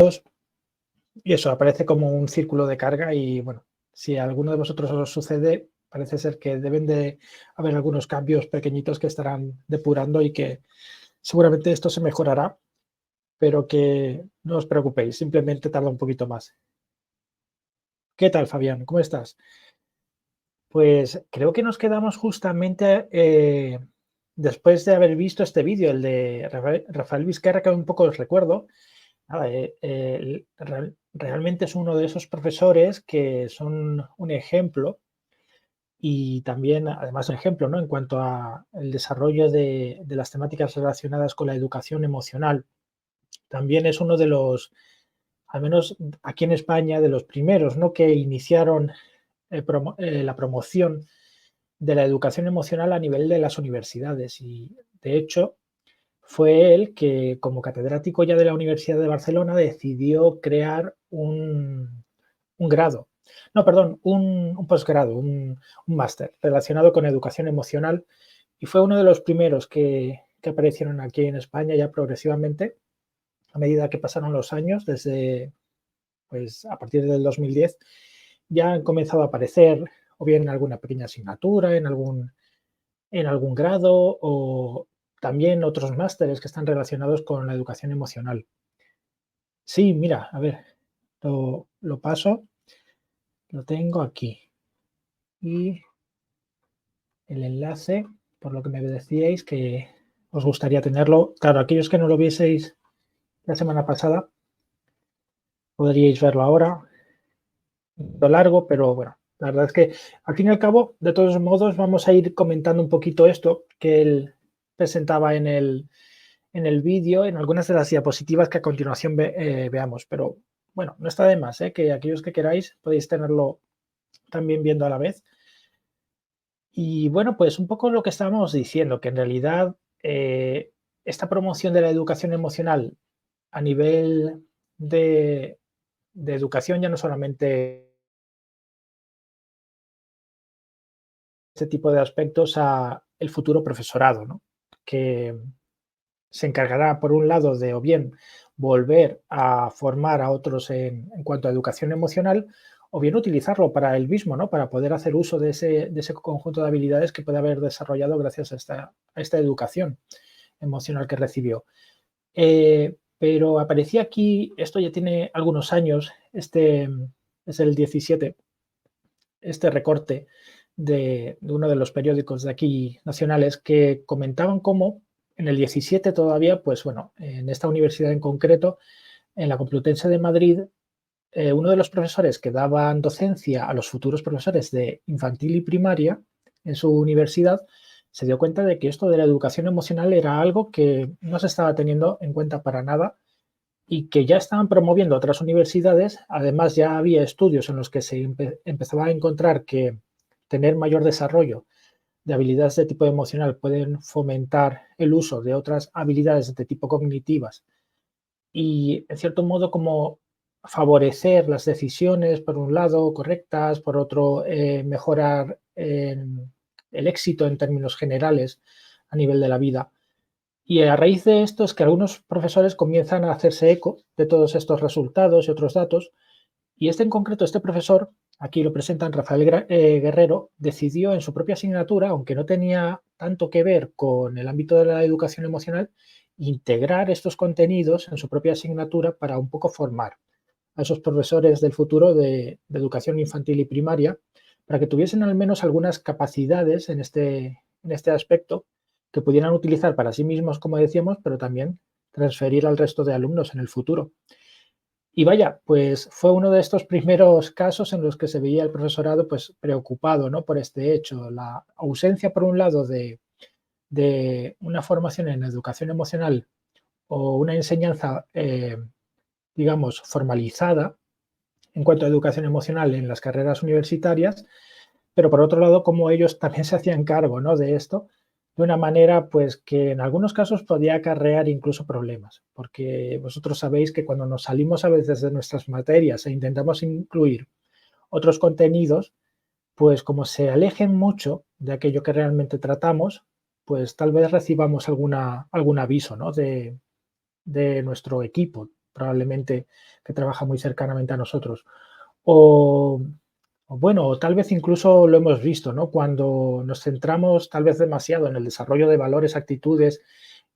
ellos y eso aparece como un círculo de carga y bueno, si a alguno de vosotros os sucede, parece ser que deben de haber algunos cambios pequeñitos que estarán depurando y que seguramente esto se mejorará, pero que no os preocupéis, simplemente tarda un poquito más. ¿Qué tal, Fabián? ¿Cómo estás? Pues creo que nos quedamos justamente después de haber visto este vídeo, el de Rafael Vizquerra, que un poco os recuerdo. Nada, realmente es uno de esos profesores que son un ejemplo y también, además, un ejemplo, ¿no? En cuanto al desarrollo de las temáticas relacionadas con la educación emocional. También es uno de los, al menos aquí en España, de los primeros, ¿no? Que iniciaron la promoción de la educación emocional a nivel de las universidades y, de hecho, fue él que, como catedrático ya de la Universidad de Barcelona, decidió crear un grado, no, perdón, un posgrado, un máster relacionado con educación emocional y fue uno de los primeros que aparecieron aquí en España ya progresivamente a medida que pasaron los años, desde pues a partir del 2010, ya han comenzado a aparecer o bien en alguna pequeña asignatura, en algún grado o también otros másteres que están relacionados con la educación emocional. Sí, mira, a ver, lo paso, lo tengo aquí. Y el enlace, por lo que me decíais, que os gustaría tenerlo. Claro, aquellos que no lo vieseis la semana pasada, podríais verlo ahora. Lo largo, pero bueno, la verdad es que al fin y al cabo, de todos modos, vamos a ir comentando un poquito esto que él presentaba en el vídeo, en algunas de las diapositivas que a continuación veamos. Pero bueno, no está de más, que aquellos que queráis podéis tenerlo también viendo a la vez. Y bueno, pues un poco lo que estábamos diciendo, que en realidad esta promoción de la educación emocional a nivel de educación ya no solamente este tipo de aspectos a el futuro profesorado, ¿no? Que se encargará, por un lado, de o bien volver a formar a otros en cuanto a educación emocional, o bien utilizarlo para él mismo, ¿no? Para poder hacer uso de ese conjunto de habilidades que puede haber desarrollado gracias a esta educación emocional que recibió. Pero aparecía aquí, esto ya tiene algunos años, este es el 17, este recorte de uno de los periódicos de aquí nacionales que comentaban cómo en el 17 todavía, pues bueno, en esta universidad en concreto, en la Complutense de Madrid, uno de los profesores que daban docencia a los futuros profesores de infantil y primaria en su universidad se dio cuenta de que esto de la educación emocional era algo que no se estaba teniendo en cuenta para nada y que ya estaban promoviendo otras universidades. Además, ya había estudios en los que se empezaba a encontrar que tener mayor desarrollo de habilidades de tipo emocional pueden fomentar el uso de otras habilidades de tipo cognitivas y, en cierto modo, como favorecer las decisiones, por un lado, correctas, por otro, mejorar el éxito en términos generales a nivel de la vida. Y a raíz de esto es que algunos profesores comienzan a hacerse eco de todos estos resultados y otros datos. Y este en concreto, este profesor, aquí lo presentan Rafael Guerrero, decidió en su propia asignatura, aunque no tenía tanto que ver con el ámbito de la educación emocional, integrar estos contenidos en su propia asignatura para un poco formar a esos profesores del futuro de educación infantil y primaria, para que tuviesen al menos algunas capacidades en este aspecto que pudieran utilizar para sí mismos, como decíamos, pero también transferir al resto de alumnos en el futuro. Y vaya, pues fue uno de estos primeros casos en los que se veía el profesorado pues preocupado, ¿no? Por este hecho, la ausencia, por un lado, de una formación en educación emocional o una enseñanza, digamos, formalizada en cuanto a educación emocional en las carreras universitarias, pero por otro lado, como ellos también se hacían cargo, ¿no? De esto de una manera pues que en algunos casos podía acarrear incluso problemas, porque vosotros sabéis que cuando nos salimos a veces de nuestras materias e intentamos incluir otros contenidos, pues como se alejen mucho de aquello que realmente tratamos, pues tal vez recibamos algún aviso, ¿no? De nuestro equipo probablemente que trabaja muy cercanamente a nosotros. O, o bueno, o tal vez incluso lo hemos visto, ¿no? Cuando nos centramos tal vez demasiado en el desarrollo de valores, actitudes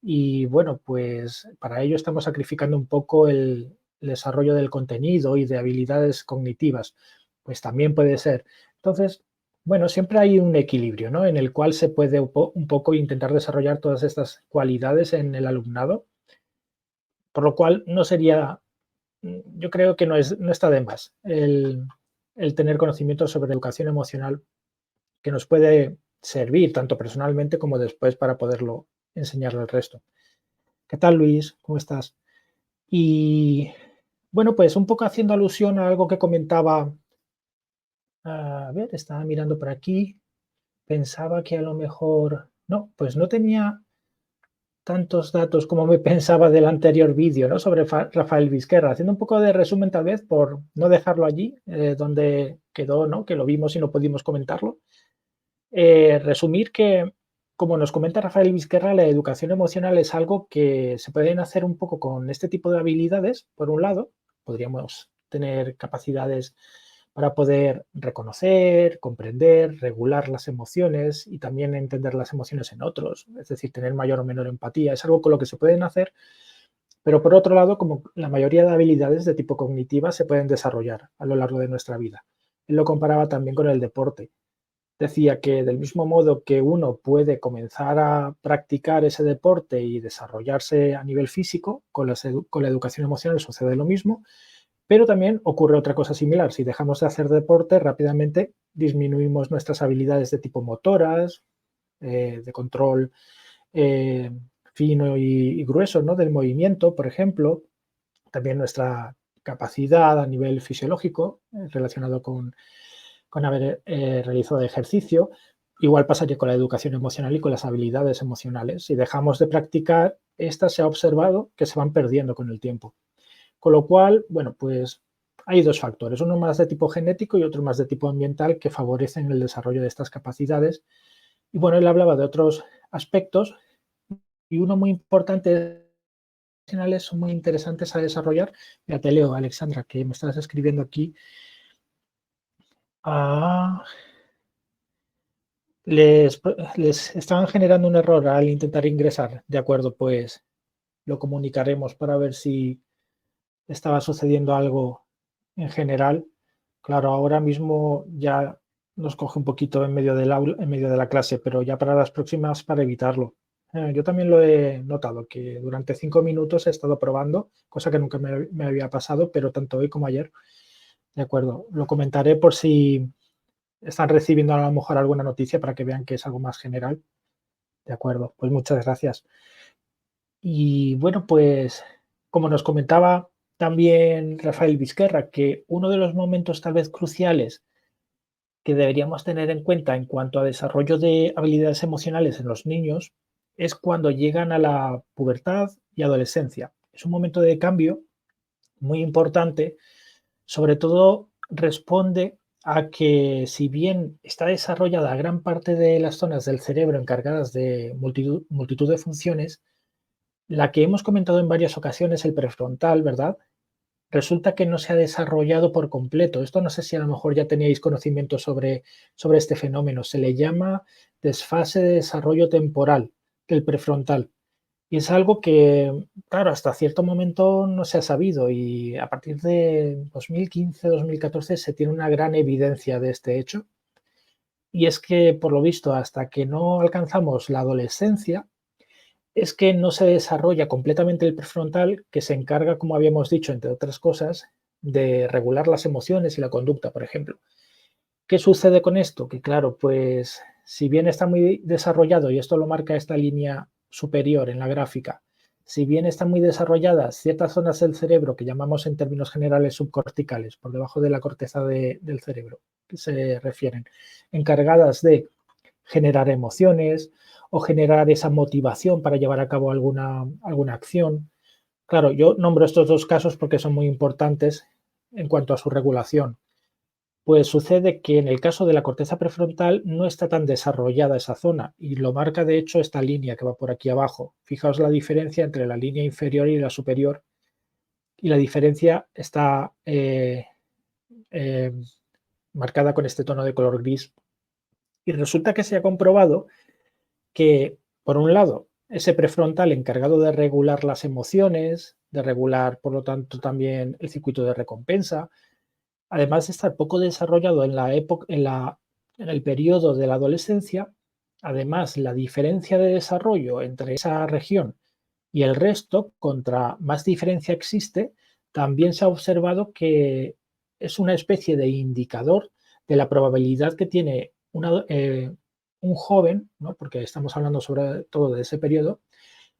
y bueno, pues para ello estamos sacrificando un poco el desarrollo del contenido y de habilidades cognitivas, pues también puede ser. Entonces, bueno, siempre hay un equilibrio, ¿no? En el cual se puede un poco intentar desarrollar todas estas cualidades en el alumnado, por lo cual no sería, yo creo que no está de más el tener conocimiento sobre educación emocional que nos puede servir tanto personalmente como después para poderlo enseñarle al resto. ¿Qué tal, Luis? ¿Cómo estás? Y bueno, pues un poco haciendo alusión a algo que comentaba, a ver, estaba mirando por aquí, pensaba que a lo mejor, no, pues no tenía tantos datos como me pensaba del anterior vídeo, ¿no? Sobre Rafael Vizquerra, haciendo un poco de resumen tal vez por no dejarlo allí, donde quedó, ¿no? Que lo vimos y no pudimos comentarlo. Resumir que, como nos comenta Rafael Vizquerra, la educación emocional es algo que se pueden hacer un poco con este tipo de habilidades, por un lado, podríamos tener capacidades para poder reconocer, comprender, regular las emociones y también entender las emociones en otros, es decir, tener mayor o menor empatía, es algo con lo que se pueden hacer, pero por otro lado, como la mayoría de habilidades de tipo cognitiva se pueden desarrollar a lo largo de nuestra vida. Él lo comparaba también con el deporte. Decía que del mismo modo que uno puede comenzar a practicar ese deporte y desarrollarse a nivel físico, con la educación emocional sucede lo mismo, pero también ocurre otra cosa similar. Si dejamos de hacer deporte, rápidamente disminuimos nuestras habilidades de tipo motoras, de control eh, fino y grueso, ¿no? Del movimiento, por ejemplo, también nuestra capacidad a nivel fisiológico relacionado con haber realizado ejercicio. Igual pasaría con la educación emocional y con las habilidades emocionales. Si dejamos de practicar, estas se ha observado que se van perdiendo con el tiempo. Con lo cual, bueno, pues hay dos factores, uno más de tipo genético y otro más de tipo ambiental que favorecen el desarrollo de estas capacidades. Y bueno, él hablaba de otros aspectos y uno muy importante, son muy interesantes a desarrollar. Ya te leo, Alexandra, que me estás escribiendo aquí. Ah, Les, les estaban generando un error al intentar ingresar. De acuerdo, pues lo comunicaremos para ver si estaba sucediendo algo en general. Claro, ahora mismo ya nos coge un poquito en medio del aula, en medio de la clase, pero ya para las próximas para evitarlo. Yo también lo he notado, que durante 5 minutos he estado probando, cosa que nunca me había pasado, pero tanto hoy como ayer. De acuerdo, lo comentaré por si están recibiendo a lo mejor alguna noticia para que vean que es algo más general. De acuerdo, pues muchas gracias. Y bueno, pues como nos comentaba también Rafael Vizquerra, que uno de los momentos tal vez cruciales que deberíamos tener en cuenta en cuanto a desarrollo de habilidades emocionales en los niños es cuando llegan a la pubertad y adolescencia. Es un momento de cambio muy importante, sobre todo responde a que si bien está desarrollada gran parte de las zonas del cerebro encargadas de multitud de funciones, la que hemos comentado en varias ocasiones, el prefrontal, ¿verdad? Resulta que no se ha desarrollado por completo. Esto no sé si a lo mejor ya teníais conocimiento sobre este fenómeno. Se le llama desfase de desarrollo temporal del prefrontal. Y es algo que, claro, hasta cierto momento no se ha sabido y a partir de 2015, 2014 se tiene una gran evidencia de este hecho. Y es que, por lo visto, hasta que no alcanzamos la adolescencia, es que no se desarrolla completamente el prefrontal, que se encarga, como habíamos dicho, entre otras cosas, de regular las emociones y la conducta, por ejemplo. ¿Qué sucede con esto? Que claro, pues si bien está muy desarrollado, y esto lo marca esta línea superior en la gráfica, si bien están muy desarrolladas ciertas zonas del cerebro que llamamos en términos generales subcorticales, por debajo de la corteza del cerebro, que se refieren, encargadas de generar emociones o generar esa motivación para llevar a cabo alguna acción. Claro, yo nombro estos dos casos porque son muy importantes en cuanto a su regulación. Pues sucede que en el caso de la corteza prefrontal no está tan desarrollada esa zona y lo marca de hecho esta línea que va por aquí abajo. Fijaos la diferencia entre la línea inferior y la superior y la diferencia está marcada con este tono de color gris. Y resulta que se ha comprobado que, por un lado, ese prefrontal encargado de regular las emociones, de regular, por lo tanto, también el circuito de recompensa, además de estar poco desarrollado en la época, en el periodo de la adolescencia, además la diferencia de desarrollo entre esa región y el resto, contra más diferencia existe, también se ha observado que es una especie de indicador de la probabilidad que tiene un joven, ¿no? Porque estamos hablando sobre todo de ese periodo,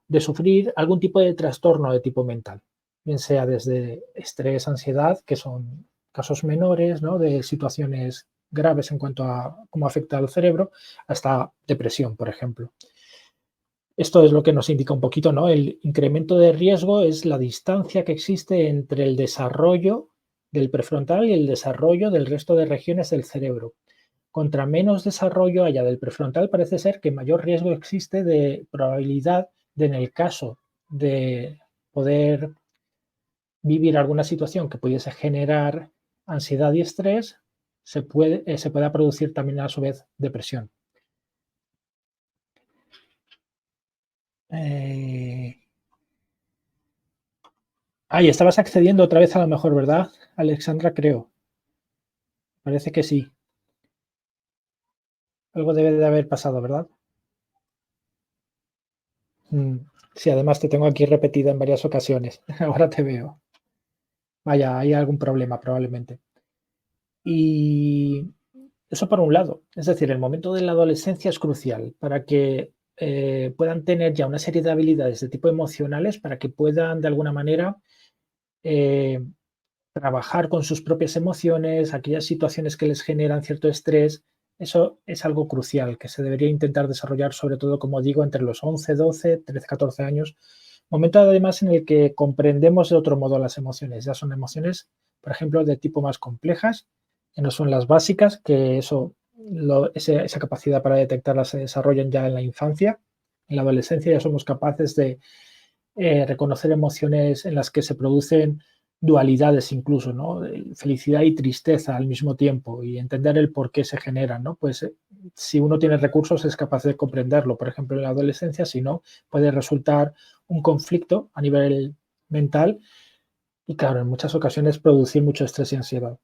de sufrir algún tipo de trastorno de tipo mental, bien sea desde estrés, ansiedad, que son casos menores, ¿no? De situaciones graves en cuanto a cómo afecta al cerebro, hasta depresión, por ejemplo. Esto es lo que nos indica un poquito, ¿no? El incremento de riesgo es la distancia que existe entre el desarrollo del prefrontal y el desarrollo del resto de regiones del cerebro. Contra menos desarrollo haya del prefrontal, parece ser que mayor riesgo existe de probabilidad de, en el caso de poder vivir alguna situación que pudiese generar ansiedad y estrés, se pueda producir también a su vez depresión. Eh, y estabas accediendo otra vez a lo mejor, ¿verdad, Alexandra? Creo. Parece que sí. Algo debe de haber pasado, ¿verdad? Sí, además te tengo aquí repetida en varias ocasiones. Ahora te veo. Vaya, hay algún problema probablemente. Y eso por un lado. Es decir, el momento de la adolescencia es crucial para que puedan tener ya una serie de habilidades de tipo emocionales para que puedan de alguna manera eh, trabajar con sus propias emociones, aquellas situaciones que les generan cierto estrés. Eso es algo crucial que se debería intentar desarrollar, sobre todo, como digo, entre los 11, 12, 13, 14 años. Momento además en el que comprendemos de otro modo las emociones. Ya son emociones, por ejemplo, de tipo más complejas, que no son las básicas, que esa capacidad para detectarlas se desarrollan ya en la infancia. En la adolescencia ya somos capaces de reconocer emociones en las que se producen dualidades incluso, ¿no? Felicidad y tristeza al mismo tiempo y entender el por qué se generan, ¿no? Pues si uno tiene recursos es capaz de comprenderlo. Por ejemplo, en la adolescencia, si no, puede resultar un conflicto a nivel mental y, claro, en muchas ocasiones producir mucho estrés y ansiedad.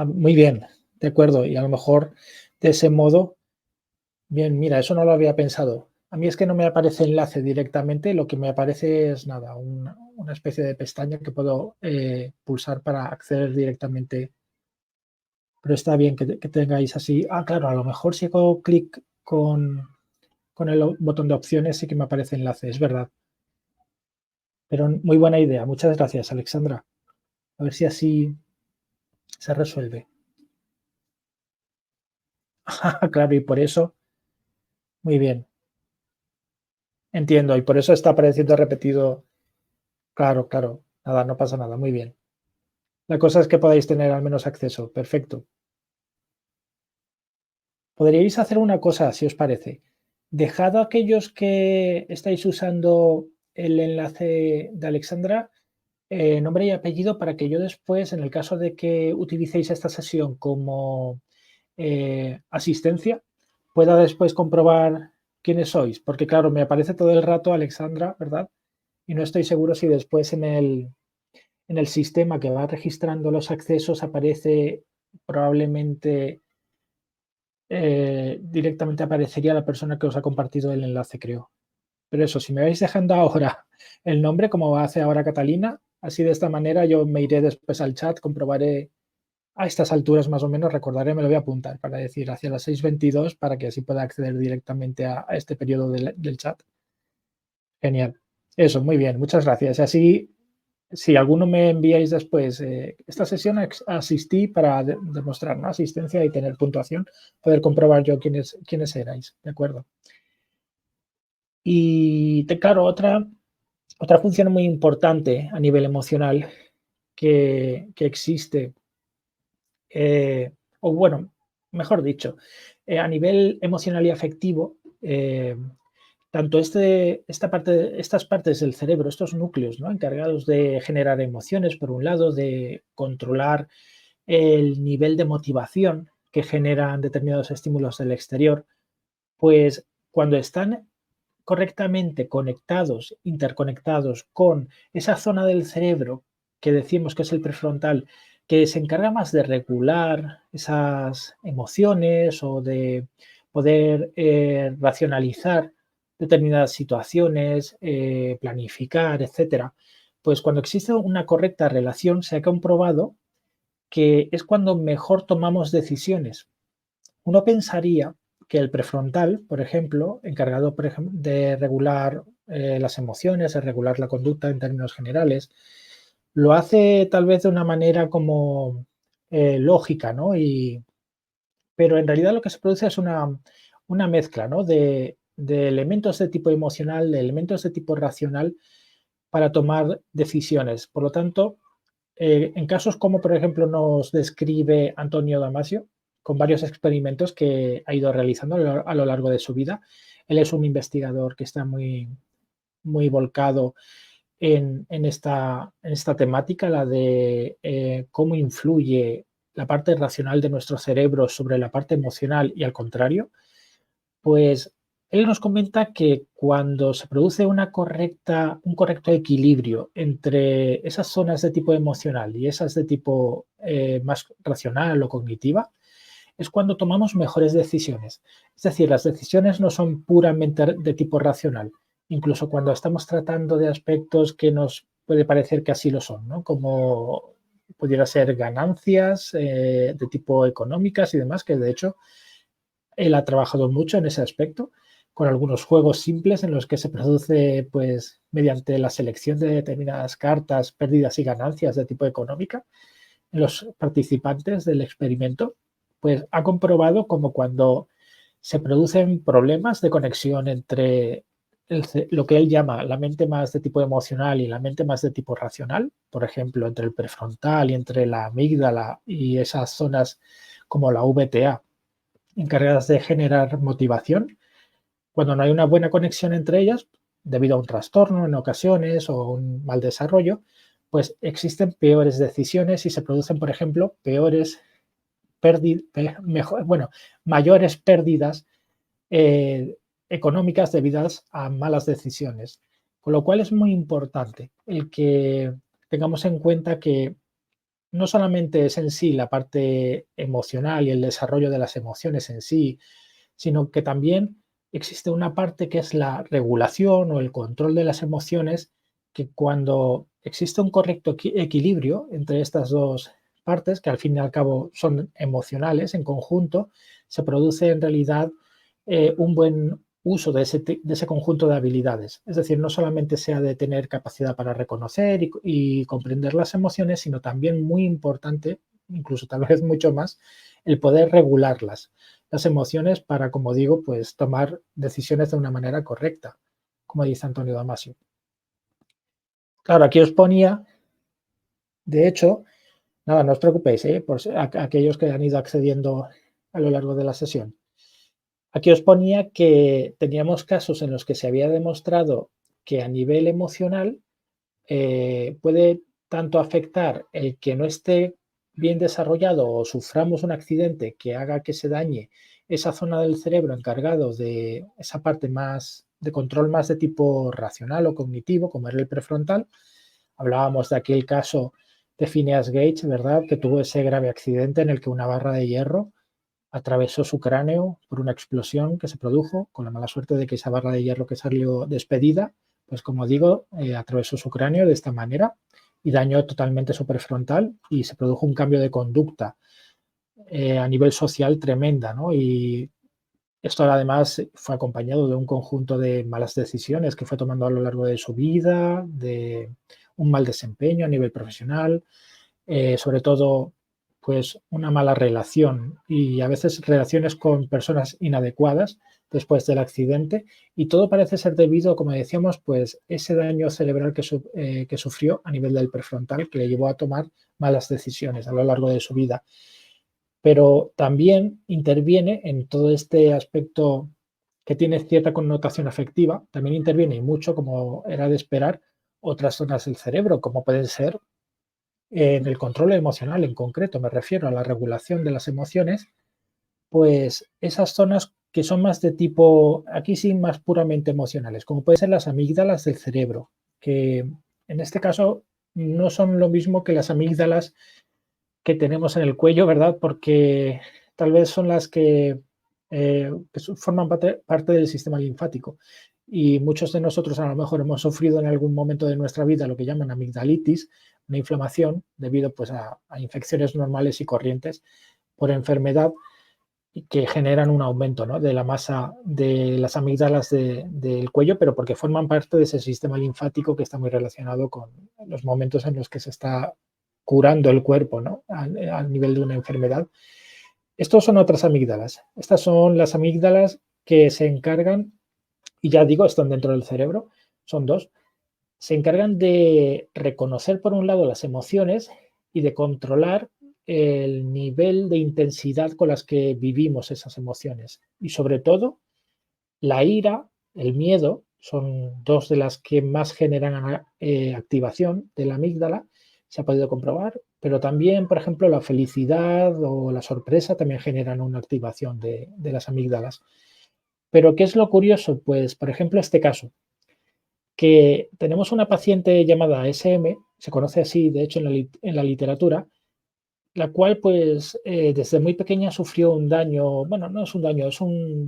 Muy bien, de acuerdo. Y a lo mejor de ese modo, bien, mira, eso no lo había pensado. A mí es que no me aparece enlace directamente, lo que me aparece es nada, una especie de pestaña que puedo pulsar para acceder directamente, pero está bien que tengáis así. Claro, a lo mejor si hago clic con el botón de opciones sí que me aparece enlace, es verdad. Pero muy buena idea. Muchas gracias, Alexandra. A ver si así se resuelve. Claro, y por eso, muy bien, entiendo, y por eso está apareciendo repetido. Claro, claro, nada, no pasa nada, muy bien. La cosa es que podáis tener al menos acceso. Perfecto. Podríais hacer una cosa, si os parece. Dejad a aquellos que estáis usando el enlace de Alexandra, nombre y apellido para que yo después, en el caso de que utilicéis esta sesión como asistencia, pueda después comprobar quiénes sois. Porque claro, me aparece todo el rato Alexandra, ¿verdad? Y no estoy seguro si después en el sistema que va registrando los accesos aparece probablemente directamente aparecería la persona que os ha compartido el enlace, creo. Pero eso, si me vais dejando ahora el nombre, como hace ahora Catalina, así de esta manera yo me iré después al chat, comprobaré a estas alturas más o menos, recordaré, me lo voy a apuntar para decir hacia las 6:22 para que así pueda acceder directamente a este periodo del chat. Genial. Eso, muy bien, muchas gracias. Así, si alguno me enviáis después, esta sesión asistí para demostrar, ¿no?, asistencia y tener puntuación, poder comprobar yo quiénes erais, ¿de acuerdo? Y claro, otra función muy importante a nivel emocional que existe, o bueno, mejor dicho, a nivel emocional y afectivo, tanto estas partes del cerebro, estos núcleos, ¿no?, encargados de generar emociones, por un lado, de controlar el nivel de motivación que generan determinados estímulos del exterior, pues cuando están correctamente conectados, interconectados con esa zona del cerebro que decimos que es el prefrontal, que se encarga más de regular esas emociones o de poder racionalizar determinadas situaciones, planificar, etcétera, pues cuando existe una correcta relación se ha comprobado que es cuando mejor tomamos decisiones. Uno pensaría que el prefrontal, por ejemplo, encargado de regular las emociones, de regular la conducta en términos generales, lo hace tal vez de una manera como lógica, ¿no? Pero en realidad lo que se produce es una mezcla, ¿no?, de elementos de tipo emocional, de elementos de tipo racional para tomar decisiones. Por lo tanto, en casos como, por ejemplo, nos describe Antonio Damasio, con varios experimentos que ha ido realizando a lo largo de su vida. Él es un investigador que está muy volcado en esta temática, la de cómo influye la parte racional de nuestro cerebro sobre la parte emocional y al contrario. Pues él nos comenta que cuando se produce un correcto equilibrio entre esas zonas de tipo emocional y esas de tipo más racional o cognitiva, es cuando tomamos mejores decisiones. Es decir, las decisiones no son puramente de tipo racional, incluso cuando estamos tratando de aspectos que nos puede parecer que así lo son, ¿no?, como pudiera ser ganancias de tipo económicas y demás, que de hecho él ha trabajado mucho en ese aspecto, con algunos juegos simples en los que se produce, pues, mediante la selección de determinadas cartas, pérdidas y ganancias de tipo económica en los participantes del experimento, pues ha comprobado como cuando se producen problemas de conexión entre lo que él llama la mente más de tipo emocional y la mente más de tipo racional, por ejemplo, entre el prefrontal y entre la amígdala y esas zonas como la VTA, encargadas de generar motivación. Cuando no hay una buena conexión entre ellas, debido a un trastorno en ocasiones o un mal desarrollo, pues existen peores decisiones y se producen, por ejemplo, mayores pérdidas eh, económicas debidas a malas decisiones. Con lo cual es muy importante el que tengamos en cuenta que no solamente es en sí la parte emocional y el desarrollo de las emociones en sí, sino que también existe una parte que es la regulación o el control de las emociones, que cuando existe un correcto equilibrio entre estas dos partes, que al fin y al cabo son emocionales en conjunto, se produce en realidad un buen uso de ese conjunto de habilidades. Es decir, no solamente sea de tener capacidad para reconocer y comprender las emociones, sino también muy importante, incluso tal vez mucho más, el poder regularlas, las emociones para, como digo, pues tomar decisiones de una manera correcta, como dice Antonio Damasio. Claro, aquí os ponía, de hecho, nada, no os preocupéis, por aquellos que han ido accediendo a lo largo de la sesión. Aquí os ponía que teníamos casos en los que se había demostrado que a nivel emocional puede tanto afectar el que no esté bien desarrollado o suframos un accidente que haga que se dañe esa zona del cerebro encargado de esa parte más de control más de tipo racional o cognitivo, como era el prefrontal. Hablábamos de aquel caso de Phineas Gage, ¿verdad?, que tuvo ese grave accidente en el que una barra de hierro atravesó su cráneo por una explosión que se produjo, con la mala suerte de que esa barra de hierro que salió despedida, pues como digo, atravesó su cráneo de esta manera y dañó totalmente su prefrontal y se produjo un cambio de conducta a nivel social tremenda, ¿no? Y esto además fue acompañado de un conjunto de malas decisiones que fue tomando a lo largo de su vida, de un mal desempeño a nivel profesional, sobre todo pues una mala relación y a veces relaciones con personas inadecuadas después del accidente, y todo parece ser debido, como decíamos, pues ese daño cerebral que sufrió a nivel del prefrontal, que le llevó a tomar malas decisiones a lo largo de su vida. Pero también interviene en todo este aspecto que tiene cierta connotación afectiva, también interviene y mucho, como era de esperar, otras zonas del cerebro, como pueden ser en el control emocional en concreto, me refiero a la regulación de las emociones, pues esas zonas que son más de tipo, aquí sí, más puramente emocionales, como pueden ser las amígdalas del cerebro, que en este caso no son lo mismo que las amígdalas que tenemos en el cuello, ¿verdad? Porque tal vez son las que forman parte del sistema linfático. Y muchos de nosotros a lo mejor hemos sufrido en algún momento de nuestra vida lo que llaman amigdalitis, una inflamación debido pues, a infecciones normales y corrientes por enfermedad y que generan un aumento, ¿no?, de la masa de las amígdalas del cuello, pero porque forman parte de ese sistema linfático que está muy relacionado con los momentos en los que se está curando el cuerpo, ¿no?, al nivel de una enfermedad. Estos son otras amígdalas. Estas son las amígdalas que se encargan, y ya digo, están dentro del cerebro, son dos, se encargan de reconocer, por un lado, las emociones y de controlar el nivel de intensidad con las que vivimos esas emociones. Y sobre todo, la ira, el miedo, son dos de las que más generan activación de la amígdala, se ha podido comprobar, pero también, por ejemplo, la felicidad o la sorpresa también generan una activación de las amígdalas. Pero, ¿qué es lo curioso? Pues, por ejemplo, este caso que tenemos una paciente llamada SM, se conoce así, de hecho, en la literatura, la cual, pues, desde muy pequeña sufrió un daño, bueno, no es un daño, es un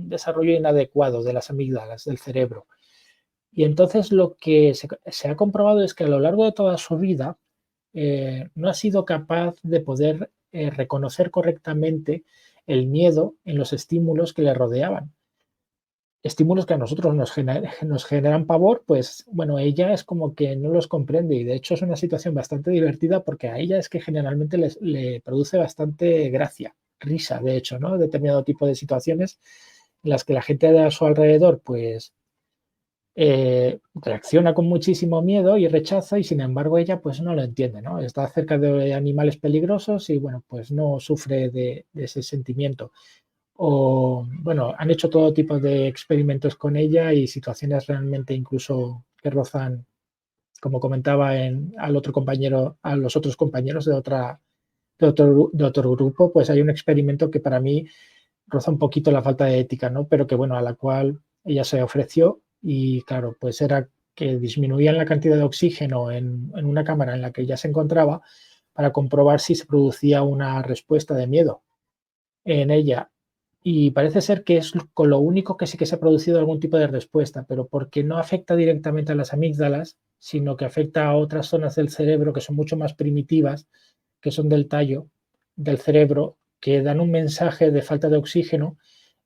desarrollo inadecuado de las amígdalas del cerebro. Y entonces lo que se ha comprobado es que a lo largo de toda su vida no ha sido capaz de poder reconocer correctamente el miedo en los estímulos que le rodeaban. Estímulos que a nosotros nos generan pavor, pues, bueno, ella es como que no los comprende y de hecho es una situación bastante divertida porque a ella es que generalmente le produce bastante gracia, risa, de hecho, ¿no? Determinado tipo de situaciones en las que la gente de a su alrededor, pues, reacciona con muchísimo miedo y rechaza y sin embargo ella, pues, no lo entiende, ¿no? Está cerca de animales peligrosos y, bueno, pues no sufre de ese sentimiento. O, bueno, han hecho todo tipo de experimentos con ella y situaciones realmente incluso que rozan, como comentaba al otro compañero, a los otros compañeros de otro grupo, pues hay un experimento que para mí roza un poquito la falta de ética, ¿no? Pero que, bueno, a la cual ella se ofreció y, claro, pues era que disminuían la cantidad de oxígeno en una cámara en la que ella se encontraba para comprobar si se producía una respuesta de miedo en ella. Y parece ser que es con lo único que sí que se ha producido algún tipo de respuesta, pero porque no afecta directamente a las amígdalas, sino que afecta a otras zonas del cerebro que son mucho más primitivas, que son del tallo del cerebro, que dan un mensaje de falta de oxígeno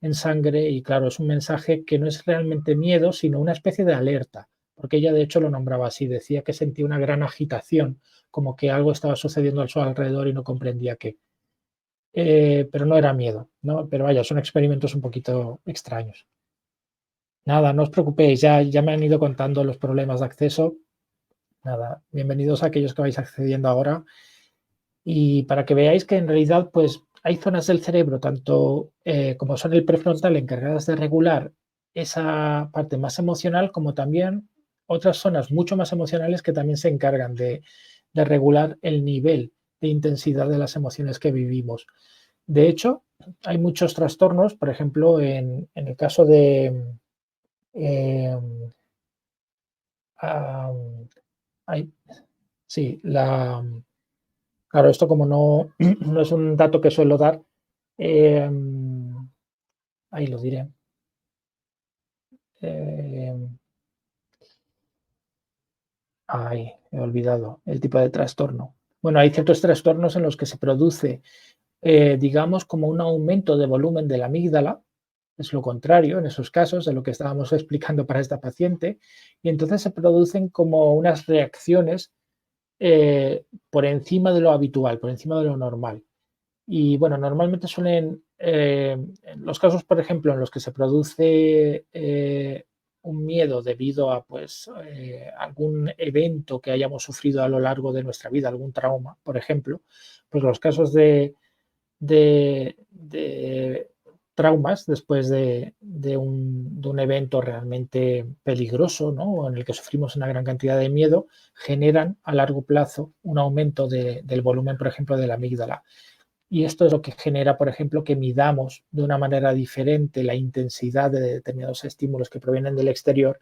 en sangre y claro, es un mensaje que no es realmente miedo, sino una especie de alerta, porque ella de hecho lo nombraba así, decía que sentía una gran agitación, como que algo estaba sucediendo a su alrededor y no comprendía qué. Pero no era miedo, ¿no? Pero vaya, son experimentos un poquito extraños. Nada, no os preocupéis, ya me han ido contando los problemas de acceso. Nada, bienvenidos a aquellos que vais accediendo ahora. Y para que veáis que en realidad, pues, hay zonas del cerebro, tanto, como son el prefrontal, encargadas de regular esa parte más emocional, como también otras zonas mucho más emocionales que también se encargan de regular el nivel de intensidad de las emociones que vivimos. De hecho, hay muchos trastornos, por ejemplo, en el caso de, em, ay, sí, claro, esto como no, no es un dato que suelo dar, em, ahí lo diré. em, He olvidado el tipo de trastorno. Bueno, hay ciertos trastornos en los que se produce, digamos, como un aumento de volumen de la amígdala, es lo contrario en esos casos de lo que estábamos explicando para esta paciente, y entonces se producen como unas reacciones por encima de lo habitual, por encima de lo normal. Y bueno, normalmente suelen, en los casos, por ejemplo, en los que se produce un miedo debido a pues, algún evento que hayamos sufrido a lo largo de nuestra vida, algún trauma, por ejemplo, pues los casos de traumas después de un evento realmente peligroso, ¿no? O en el que sufrimos una gran cantidad de miedo, generan a largo plazo un aumento del volumen, por ejemplo, de la amígdala. Y esto es lo que genera, por ejemplo, que midamos de una manera diferente la intensidad de determinados estímulos que provienen del exterior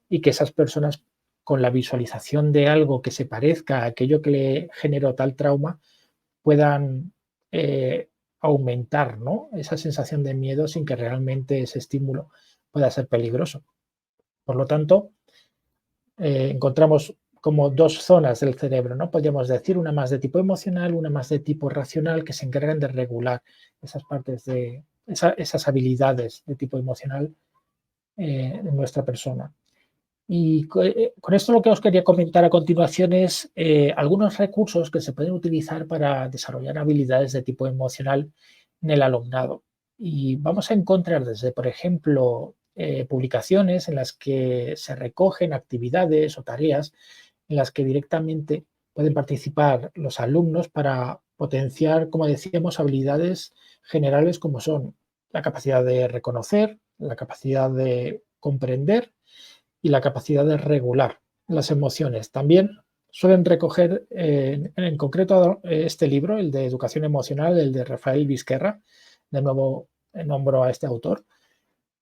y que esas personas, con la visualización de algo que se parezca a aquello que le generó tal trauma, puedan aumentar, ¿no?, esa sensación de miedo sin que realmente ese estímulo pueda ser peligroso. Por lo tanto, encontramos como dos zonas del cerebro, ¿no? Podríamos decir, una más de tipo emocional, una más de tipo racional, que se encargan de regular esas partes de esas habilidades de tipo emocional en nuestra persona. Y con esto lo que os quería comentar a continuación es algunos recursos que se pueden utilizar para desarrollar habilidades de tipo emocional en el alumnado. Y vamos a encontrar desde, por ejemplo, publicaciones en las que se recogen actividades o tareas en las que directamente pueden participar los alumnos para potenciar, como decíamos, habilidades generales como son la capacidad de reconocer, la capacidad de comprender y la capacidad de regular las emociones. También suelen recoger, en concreto, este libro, el de Educación Emocional, el de Rafael Vizquerra, de nuevo nombro a este autor.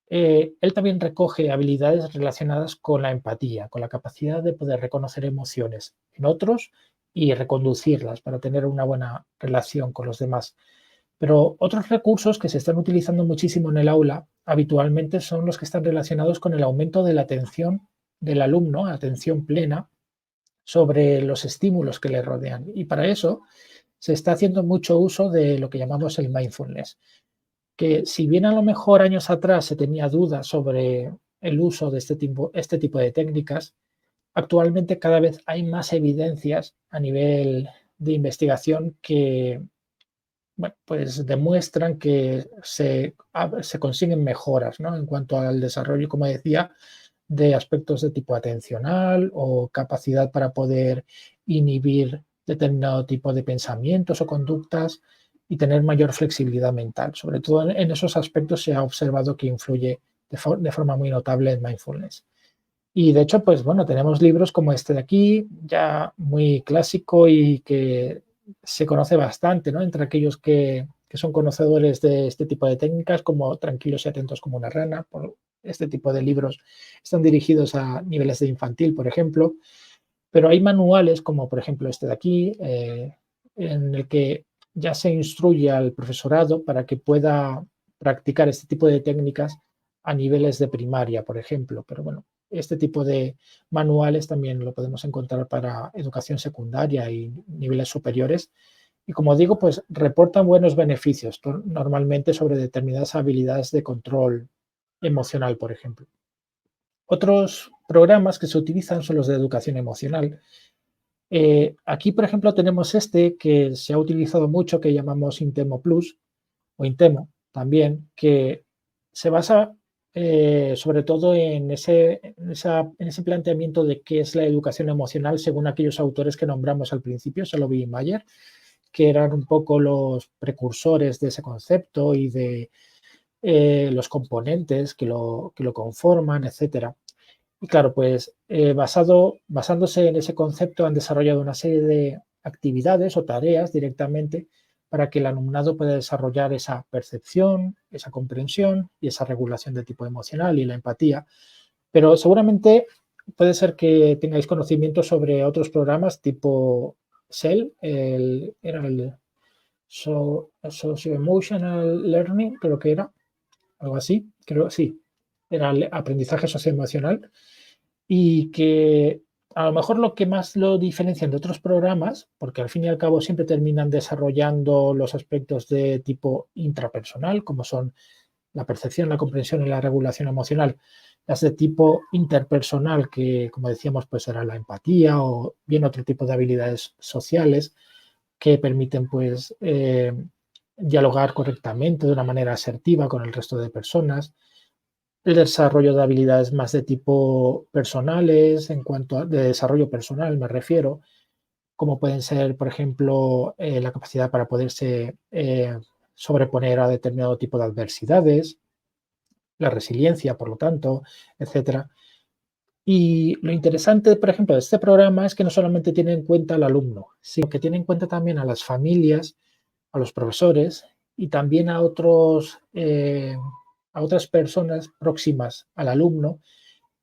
Él también recoge habilidades relacionadas con la empatía, con la capacidad de poder reconocer emociones en otros y reconducirlas para tener una buena relación con los demás. Pero otros recursos que se están utilizando muchísimo en el aula habitualmente son los que están relacionados con el aumento de la atención del alumno, atención plena, sobre los estímulos que le rodean. Y para eso se está haciendo mucho uso de lo que llamamos el mindfulness, que si bien a lo mejor años atrás se tenía dudas sobre el uso de este tipo de técnicas, actualmente cada vez hay más evidencias a nivel de investigación que, bueno, pues demuestran que se consiguen mejoras, ¿no?, en cuanto al desarrollo, como decía, de aspectos de tipo atencional o capacidad para poder inhibir determinado tipo de pensamientos o conductas y tener mayor flexibilidad mental. Sobre todo en esos aspectos se ha observado que influye de forma muy notable el mindfulness. Y de hecho, pues bueno, tenemos libros como este de aquí, ya muy clásico y que se conoce bastante, ¿no?, entre aquellos que son conocedores de este tipo de técnicas, como Tranquilos y atentos como una rana. Este tipo de libros están dirigidos a niveles de infantil, por ejemplo, pero hay manuales como por ejemplo este de aquí, en el que ya se instruye al profesorado para que pueda practicar este tipo de técnicas a niveles de primaria, por ejemplo. Pero bueno, este tipo de manuales también lo podemos encontrar para educación secundaria y niveles superiores. Y como digo, pues reportan buenos beneficios normalmente sobre determinadas habilidades de control emocional, por ejemplo. Otros programas que se utilizan son los de educación emocional. Aquí, por ejemplo, tenemos este que se ha utilizado mucho, que llamamos Intemo Plus o Intemo también, que se basa sobre todo en ese planteamiento de qué es la educación emocional según aquellos autores que nombramos al principio, Salovey y Mayer, que eran un poco los precursores de ese concepto y de los componentes que lo conforman, etcétera. Y claro, pues basándose en ese concepto han desarrollado una serie de actividades o tareas directamente para que el alumnado pueda desarrollar esa percepción, esa comprensión y esa regulación de tipo emocional y la empatía. Pero seguramente puede ser que tengáis conocimiento sobre otros programas tipo SEL, era el Socio-Emotional Learning, creo que era, algo así, creo, sí, era el aprendizaje socioemocional, y que a lo mejor lo que más lo diferencian de otros programas, porque al fin y al cabo siempre terminan desarrollando los aspectos de tipo intrapersonal, como son la percepción, la comprensión y la regulación emocional, las de tipo interpersonal, que como decíamos, pues era la empatía o bien otro tipo de habilidades sociales que permiten pues dialogar correctamente de una manera asertiva con el resto de personas, el desarrollo de habilidades más de tipo personales, en cuanto a de desarrollo personal me refiero, como pueden ser, por ejemplo, la capacidad para poderse sobreponer a determinado tipo de adversidades, la resiliencia, por lo tanto, etcétera. Y lo interesante, por ejemplo, de este programa es que no solamente tiene en cuenta al alumno, sino que tiene en cuenta también a las familias, a los profesores y también a otras personas próximas al alumno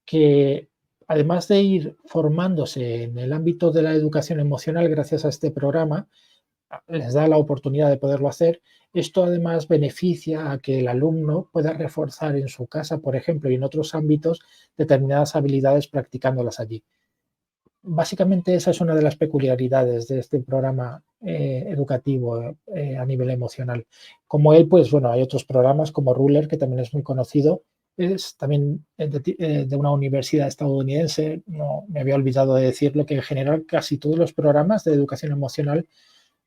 que, además de ir formándose en el ámbito de la educación emocional gracias a este programa, les da la oportunidad de poderlo hacer. Esto además beneficia a que el alumno pueda reforzar en su casa, por ejemplo, y en otros ámbitos determinadas habilidades practicándolas allí. Básicamente esa es una de las peculiaridades de este programa educativo a nivel emocional. Como él, pues bueno, hay otros programas como Ruler, que también es muy conocido, es también de una universidad estadounidense, no me había olvidado de decirlo, que en general casi todos los programas de educación emocional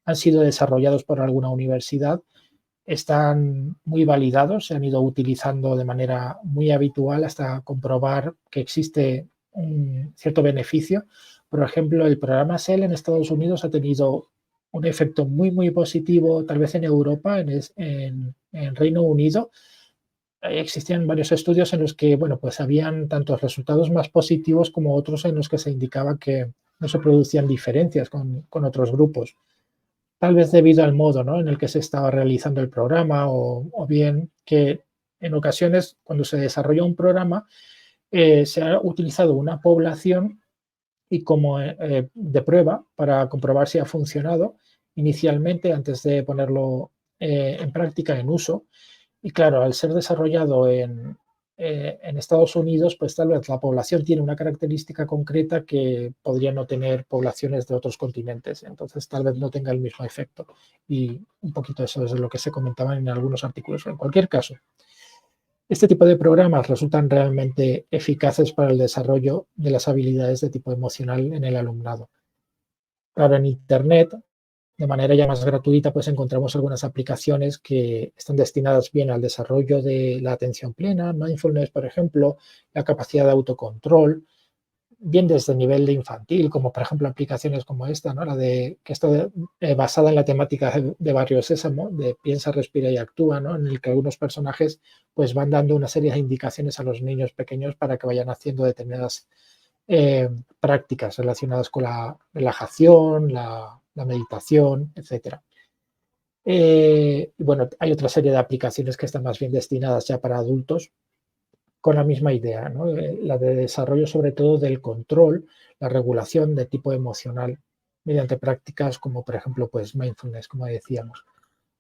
han sido desarrollados por alguna universidad, están muy validados, se han ido utilizando de manera muy habitual hasta comprobar que existe un cierto beneficio. Por ejemplo, el programa SEL en Estados Unidos ha tenido un efecto muy, muy positivo, tal vez en Europa, en Reino Unido. Existían varios estudios en los que, bueno, pues habían tantos resultados más positivos como otros en los que se indicaba que no se producían diferencias con otros grupos. Tal vez debido al modo, ¿no?, en el que se estaba realizando el programa o bien que en ocasiones cuando se desarrolla un programa se ha utilizado una población y como de prueba para comprobar si ha funcionado inicialmente antes de ponerlo en práctica, en uso. Y claro, al ser desarrollado en Estados Unidos, pues tal vez la población tiene una característica concreta que podría no tener poblaciones de otros continentes. Entonces, tal vez no tenga el mismo efecto. Y un poquito eso es lo que se comentaba en algunos artículos. En cualquier caso, este tipo de programas resultan realmente eficaces para el desarrollo de las habilidades de tipo emocional en el alumnado. Ahora, en Internet, de manera ya más gratuita, pues encontramos algunas aplicaciones que están destinadas bien al desarrollo de la atención plena, mindfulness, por ejemplo, la capacidad de autocontrol, bien desde el nivel de infantil, como por ejemplo aplicaciones como esta, ¿no?, la de que está basada en la temática de Barrio Sésamo, de piensa, respira y actúa, ¿no?, en el que algunos personajes pues van dando una serie de indicaciones a los niños pequeños para que vayan haciendo determinadas prácticas relacionadas con la relajación, la meditación, etcétera. Bueno, hay otra serie de aplicaciones que están más bien destinadas ya para adultos con la misma idea, ¿no? La de desarrollo sobre todo del control, la regulación de tipo emocional mediante prácticas como por ejemplo pues mindfulness, como decíamos.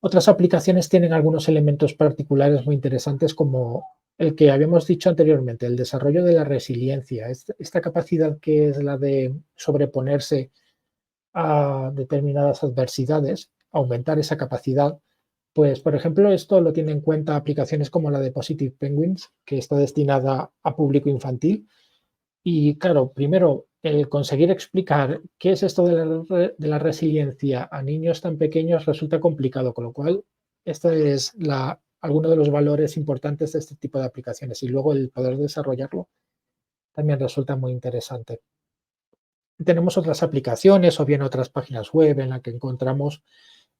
Otras aplicaciones tienen algunos elementos particulares muy interesantes como el que habíamos dicho anteriormente, el desarrollo de la resiliencia, esta capacidad que es la de sobreponerse a determinadas adversidades, aumentar esa capacidad. Pues, por ejemplo, esto lo tiene en cuenta aplicaciones como la de Positive Penguins, que está destinada a público infantil. Y claro, primero, el conseguir explicar qué es esto de la resiliencia a niños tan pequeños resulta complicado, con lo cual, este es alguno de los valores importantes de este tipo de aplicaciones. Y luego el poder desarrollarlo también resulta muy interesante. Tenemos otras aplicaciones o bien otras páginas web en las que encontramos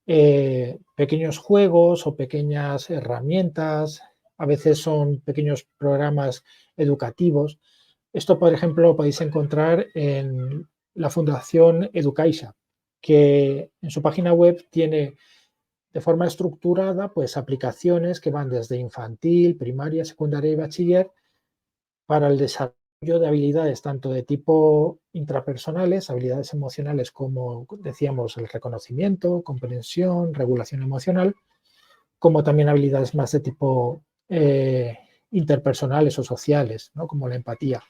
pequeños juegos o pequeñas herramientas, a veces son pequeños programas educativos. Esto, por ejemplo, lo podéis encontrar en la Fundación Educaixa, que en su página web tiene de forma estructurada pues aplicaciones que van desde infantil, primaria, secundaria y bachiller para el desarrollo de habilidades tanto de tipo intrapersonales, habilidades emocionales como decíamos el reconocimiento, comprensión, regulación emocional, como también habilidades más de tipo interpersonales o sociales, ¿no?, como la empatía.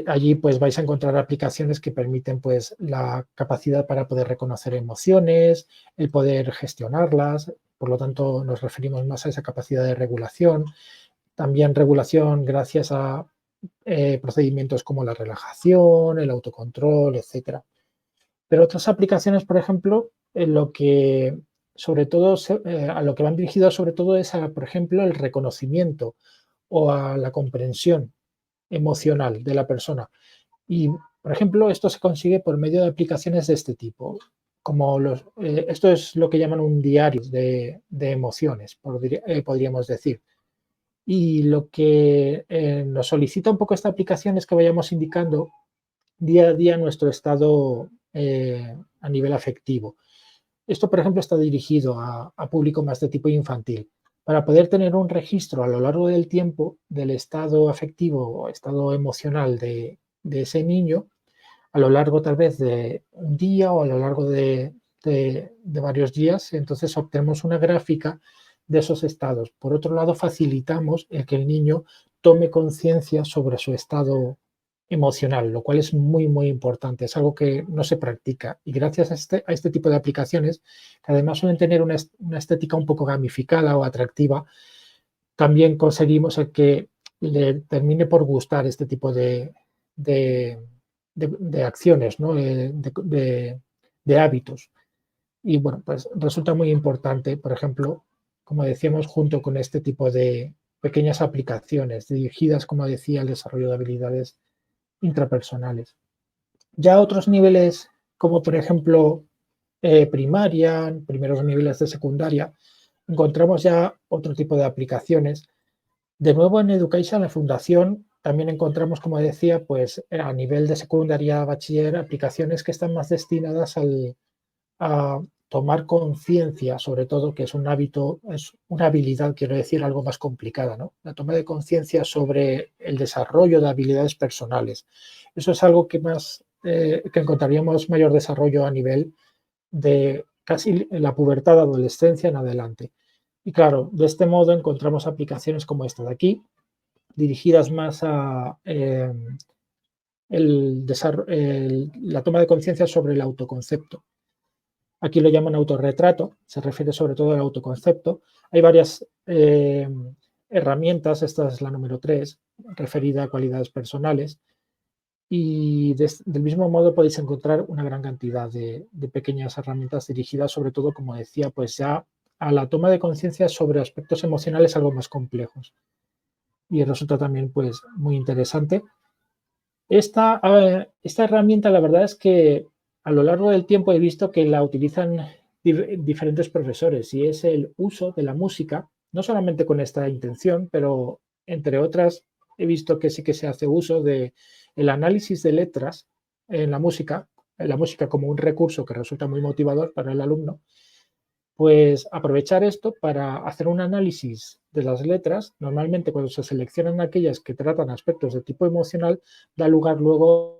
Allí pues vais a encontrar aplicaciones que permiten pues la capacidad para poder reconocer emociones, el poder gestionarlas, por lo tanto nos referimos más a esa capacidad de regulación, también regulación gracias a procedimientos como la relajación, el autocontrol, etcétera. Pero otras aplicaciones, por ejemplo, en lo que sobre todo a lo que van dirigidas sobre todo es a, por ejemplo, el reconocimiento o a la comprensión emocional de la persona. Y, por ejemplo, esto se consigue por medio de aplicaciones de este tipo. esto es lo que llaman un diario de emociones, podríamos decir. Y lo que nos solicita un poco esta aplicación es que vayamos indicando día a día nuestro estado a nivel afectivo. Esto, por ejemplo, está dirigido a público más de tipo infantil. Para poder tener un registro a lo largo del tiempo del estado afectivo o estado emocional de ese niño, a lo largo tal vez de un día o a lo largo de varios días, entonces obtenemos una gráfica de esos estados. Por otro lado, facilitamos el que el niño tome conciencia sobre su estado emocional, lo cual es muy, muy importante. Es algo que no se practica. Y gracias a este tipo de aplicaciones, que además suelen tener una estética un poco gamificada o atractiva, también conseguimos el que le termine por gustar este tipo de, de acciones, ¿no? De hábitos. Y bueno, pues resulta muy importante, por ejemplo, como decíamos, junto con este tipo de pequeñas aplicaciones dirigidas, como decía, al desarrollo de habilidades intrapersonales. Ya otros niveles, como por ejemplo primaria, primeros niveles de secundaria, encontramos ya otro tipo de aplicaciones. De nuevo en Education, la fundación, también encontramos, como decía, pues a nivel de secundaria, bachiller, aplicaciones que están más destinadas a tomar conciencia, sobre todo, que es un hábito, es una habilidad, quiero decir, algo más complicada, ¿no? La toma de conciencia sobre el desarrollo de habilidades personales. Eso es algo que encontraríamos mayor desarrollo a nivel de casi la pubertad, adolescencia en adelante. Y claro, de este modo encontramos aplicaciones como esta de aquí, dirigidas más a la toma de conciencia sobre el autoconcepto. Aquí lo llaman autorretrato, se refiere sobre todo al autoconcepto. Hay varias herramientas, esta es la número 3, referida a cualidades personales, y del mismo modo podéis encontrar una gran cantidad de pequeñas herramientas dirigidas sobre todo, como decía, pues ya a la toma de conciencia sobre aspectos emocionales algo más complejos. Y resulta también pues muy interesante. Esta herramienta, la verdad es que a lo largo del tiempo he visto que la utilizan diferentes profesores y es el uso de la música, no solamente con esta intención, pero entre otras he visto que sí que se hace uso de el análisis de letras en la música como un recurso que resulta muy motivador para el alumno, pues aprovechar esto para hacer un análisis de las letras. Normalmente cuando se seleccionan aquellas que tratan aspectos de tipo emocional, da lugar luego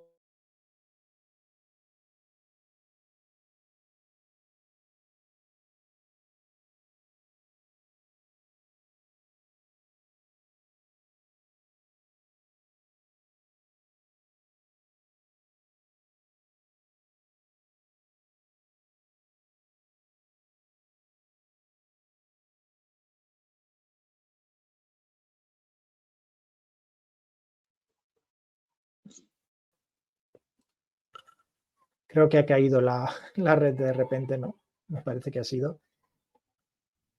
creo que ha caído la red de repente, ¿no? Me parece que ha sido.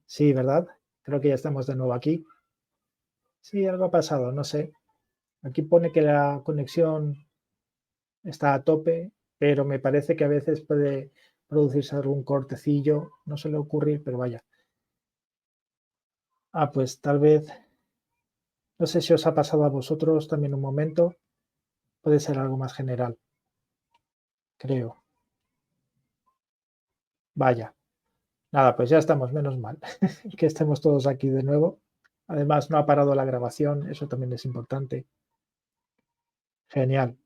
Sí, ¿verdad? Creo que ya estamos de nuevo aquí. Sí, algo ha pasado, no sé. Aquí pone que la conexión está a tope, pero me parece que a veces puede producirse algún cortecillo, no suele ocurrir, pero vaya. Ah, pues tal vez, no sé si os ha pasado a vosotros también un momento, puede ser algo más general, creo. Vaya, nada, pues ya estamos, menos mal, que estemos todos aquí de nuevo. Además, no ha parado la grabación, eso también es importante. Genial.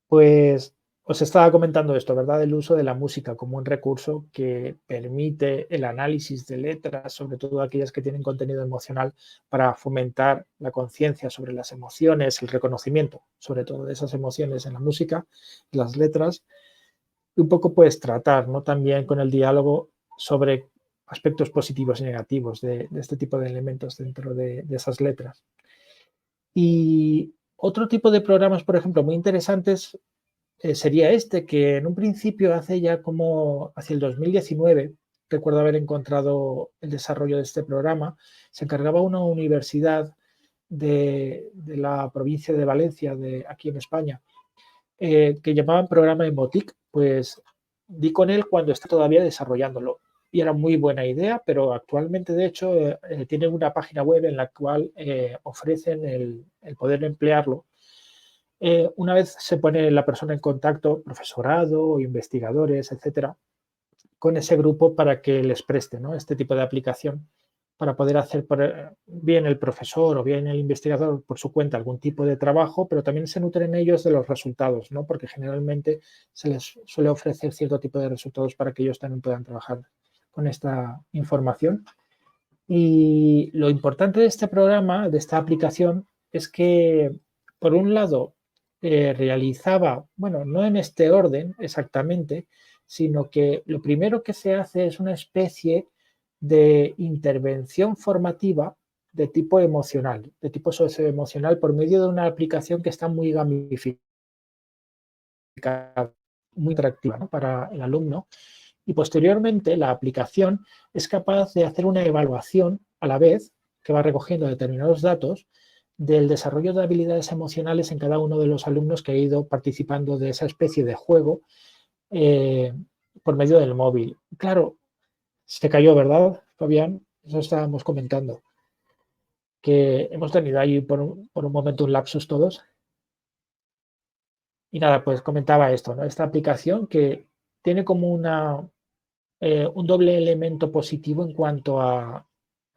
Pues os estaba comentando esto, ¿verdad? El uso de la música como un recurso que permite el análisis de letras, sobre todo aquellas que tienen contenido emocional, para fomentar la conciencia sobre las emociones, el reconocimiento, sobre todo de esas emociones en la música, las letras, y un poco pues tratar, ¿no? También con el diálogo sobre aspectos positivos y negativos de este tipo de elementos dentro de esas letras. Y otro tipo de programas, por ejemplo, muy interesantes sería este, que en un principio hace ya como hacia el 2019, recuerdo haber encontrado el desarrollo de este programa, se encargaba una universidad de la provincia de Valencia, de aquí en España, que llamaban programa Emotic, pues di con él cuando está todavía desarrollándolo y era muy buena idea, pero actualmente, de hecho, tienen una página web en la cual ofrecen el poder emplearlo. Una vez se pone la persona en contacto, profesorado, investigadores, etcétera, con ese grupo para que les preste, ¿no?, este tipo de aplicación para poder hacer bien el profesor o bien el investigador por su cuenta algún tipo de trabajo, pero también se nutren ellos de los resultados, ¿no?, porque generalmente se les suele ofrecer cierto tipo de resultados para que ellos también puedan trabajar con esta información. Y lo importante de este programa, de esta aplicación, es que, por un lado, realizaba, bueno, no en este orden exactamente, sino que lo primero que se hace es una especie de intervención formativa de tipo emocional, de tipo socioemocional, por medio de una aplicación que está muy gamificada, muy atractiva, ¿no?, para el alumno. Y posteriormente la aplicación es capaz de hacer una evaluación a la vez que va recogiendo determinados datos del desarrollo de habilidades emocionales en cada uno de los alumnos que ha ido participando de esa especie de juego eh, por medio del móvil. Claro, se cayó, ¿verdad, Fabián? Eso estábamos comentando, que hemos tenido ahí por un momento un lapsus todos. Y nada, pues comentaba esto, ¿no? Esta aplicación que tiene como un doble elemento positivo en cuanto a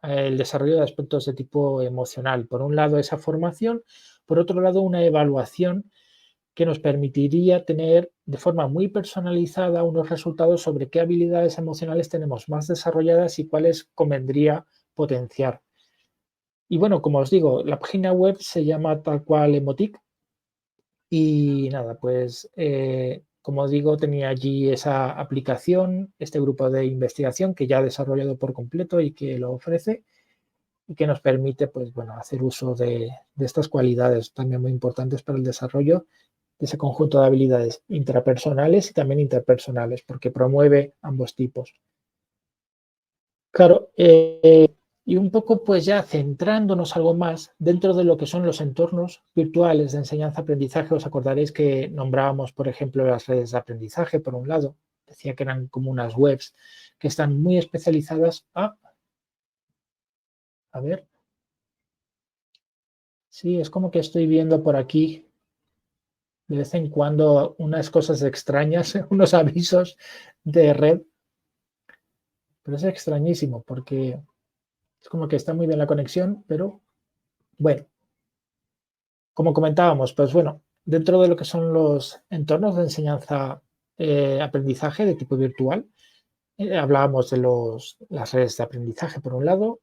el desarrollo de aspectos de tipo emocional. Por un lado, esa formación, por otro lado, una evaluación que nos permitiría tener de forma muy personalizada unos resultados sobre qué habilidades emocionales tenemos más desarrolladas y cuáles convendría potenciar. Y bueno, como os digo, la página web se llama tal cual Emotic y nada, pues como digo, tenía allí esa aplicación, este grupo de investigación que ya ha desarrollado por completo y que lo ofrece y que nos permite, pues bueno, hacer uso de estas cualidades también muy importantes para el desarrollo de ese conjunto de habilidades intrapersonales y también interpersonales, porque promueve ambos tipos. Claro, y un poco pues ya centrándonos algo más dentro de lo que son los entornos virtuales de enseñanza-aprendizaje, os acordaréis que nombrábamos, por ejemplo, las redes de aprendizaje, por un lado, decía que eran como unas webs que están muy especializadas a ver, sí, es como que estoy viendo por aquí de vez en cuando unas cosas extrañas, unos avisos de red, pero es extrañísimo porque es como que está muy bien la conexión, pero bueno, como comentábamos, pues bueno, dentro de lo que son los entornos de enseñanza, aprendizaje de tipo virtual, hablábamos de las redes de aprendizaje por un lado,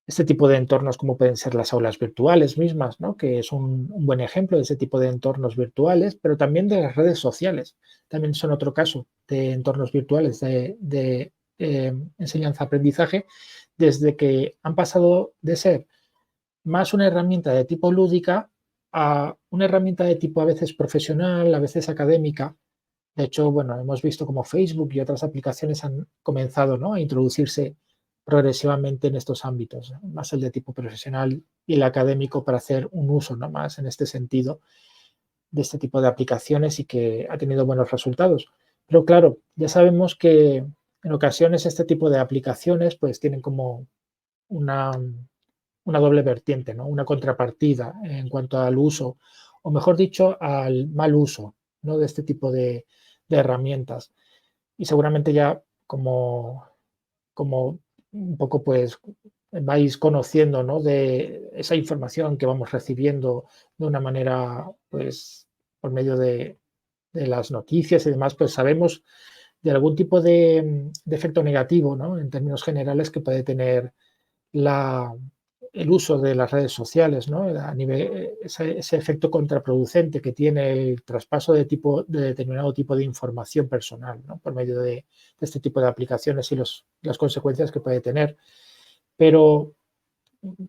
este tipo de entornos como pueden ser las aulas virtuales mismas, ¿no?, que es un buen ejemplo de ese tipo de entornos virtuales, pero también de las redes sociales. También son otro caso de entornos virtuales de enseñanza-aprendizaje, desde que han pasado de ser más una herramienta de tipo lúdica a una herramienta de tipo a veces profesional, a veces académica. De hecho, bueno, hemos visto como Facebook y otras aplicaciones han comenzado, ¿no?, a introducirse progresivamente en estos ámbitos, ¿no?, más el de tipo profesional y el académico para hacer un uso, ¿no?, más en este sentido de este tipo de aplicaciones y que ha tenido buenos resultados. Pero claro, ya sabemos que en ocasiones este tipo de aplicaciones pues tienen como una, una doble vertiente, ¿no?, una contrapartida en cuanto al uso, o mejor dicho, al mal uso, ¿no?, de este tipo de herramientas. Y seguramente ya como un poco pues vais conociendo, ¿no?, de esa información que vamos recibiendo de una manera, pues, por medio de las noticias y demás, pues sabemos de algún tipo de efecto negativo, ¿no?, en términos generales que puede tener la el uso de las redes sociales, ¿no?, a nivel ese efecto contraproducente que tiene el traspaso de determinado tipo de información personal, ¿no?, por medio de este tipo de aplicaciones y las consecuencias que puede tener. Pero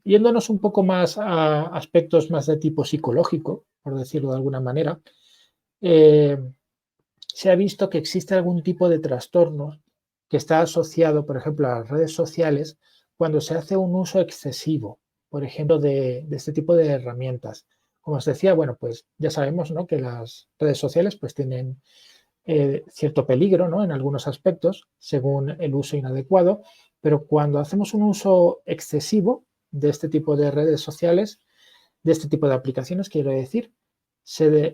yéndonos un poco más a aspectos más de tipo psicológico, por decirlo de alguna manera, eh, se ha visto que existe algún tipo de trastorno que está asociado, por ejemplo, a las redes sociales cuando se hace un uso excesivo, por ejemplo, de este tipo de herramientas. como os decía, bueno, pues ya sabemos, ¿no?, que las redes sociales pues tienen cierto peligro, ¿no?, en algunos aspectos, según el uso inadecuado, pero cuando hacemos un uso excesivo de este tipo de redes sociales, de este tipo de aplicaciones, quiero decir,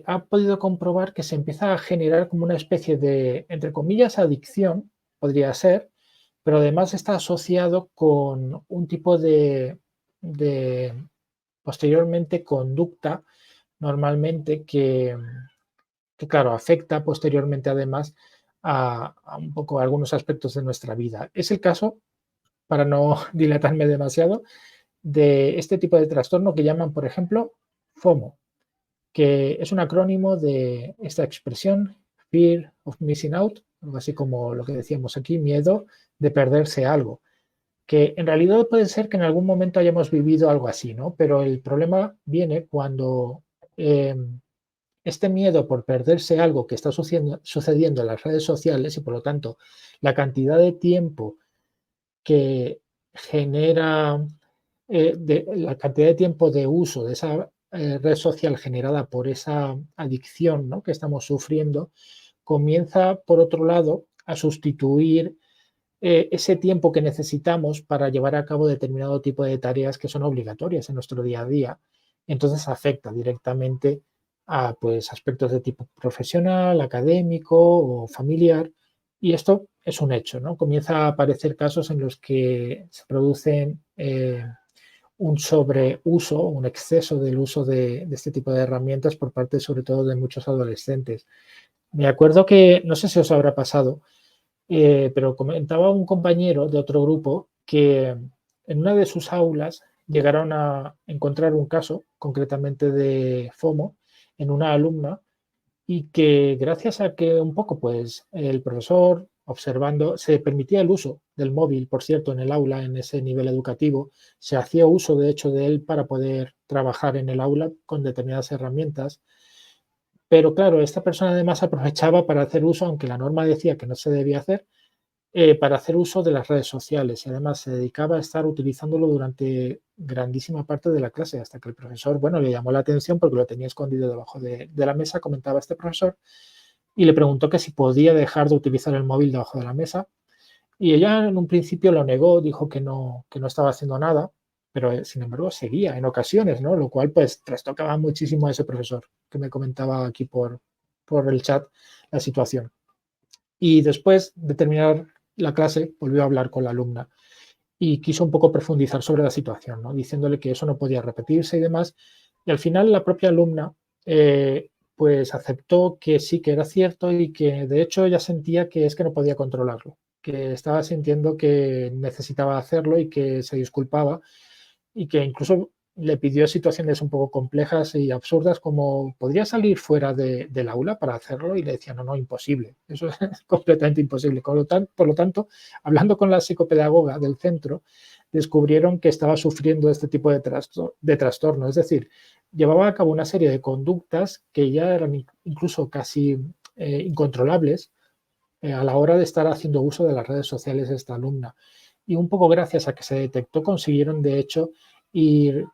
ha podido comprobar que se empieza a generar como una especie de, entre comillas, adicción, podría ser, pero además está asociado con un tipo de posteriormente conducta, normalmente que, claro, afecta posteriormente además a un poco algunos aspectos de nuestra vida. Es el caso, para no dilatarme demasiado, de este tipo de trastorno que llaman, por ejemplo, FOMO, que es un acrónimo de esta expresión, Fear of Missing Out, algo así como lo que decíamos aquí, miedo de perderse algo, que en realidad puede ser que en algún momento hayamos vivido algo así, ¿no? Pero el problema viene cuando este miedo por perderse algo que está sucediendo en las redes sociales y por lo tanto la cantidad de tiempo que genera, la cantidad de tiempo de uso de esa red social generada por esa adicción, ¿no?, que estamos sufriendo, comienza, por otro lado, a sustituir ese tiempo que necesitamos para llevar a cabo determinado tipo de tareas que son obligatorias en nuestro día a día. Entonces afecta directamente a, pues, aspectos de tipo profesional, académico o familiar. Y esto es un hecho, ¿no? Comienza a aparecer casos en los que se producen un sobreuso, un exceso del uso de este tipo de herramientas por parte, sobre todo, de muchos adolescentes. Me acuerdo que, no sé si os habrá pasado, pero comentaba un compañero de otro grupo que en una de sus aulas llegaron a encontrar un caso, concretamente de FOMO, en una alumna y que gracias a que un poco pues el profesor observando se permitía el uso del móvil, por cierto, en el aula, en ese nivel educativo, se hacía uso de hecho de él para poder trabajar en el aula con determinadas herramientas. Pero claro, esta persona además aprovechaba para hacer uso, aunque la norma decía que no se debía hacer, para hacer uso de las redes sociales y además se dedicaba a estar utilizándolo durante grandísima parte de la clase, hasta que el profesor, bueno, le llamó la atención porque lo tenía escondido debajo de la mesa, comentaba este profesor, y le preguntó que si podía dejar de utilizar el móvil debajo de la mesa. Y ella en un principio lo negó, dijo que no estaba haciendo nada, pero sin embargo seguía en ocasiones, ¿no? Lo cual pues trastocaba muchísimo a ese profesor que me comentaba aquí por el chat la situación. Y después de terminar la clase, volvió a hablar con la alumna y quiso un poco profundizar sobre la situación, ¿no?, diciéndole que eso no podía repetirse y demás. Y al final la propia alumna pues aceptó que sí que era cierto y que de hecho ella sentía que es que no podía controlarlo, que estaba sintiendo que necesitaba hacerlo y que se disculpaba y que incluso le pidió situaciones un poco complejas y absurdas como podría salir fuera del aula para hacerlo y le decía, no, no, imposible, eso es completamente imposible. Por lo tanto, hablando con la psicopedagoga del centro, descubrieron que estaba sufriendo este tipo de trastorno, es decir, llevaba a cabo una serie de conductas que ya eran incluso casi incontrolables a la hora de estar haciendo uso de las redes sociales de esta alumna. Y un poco gracias a que se detectó, consiguieron de hecho ir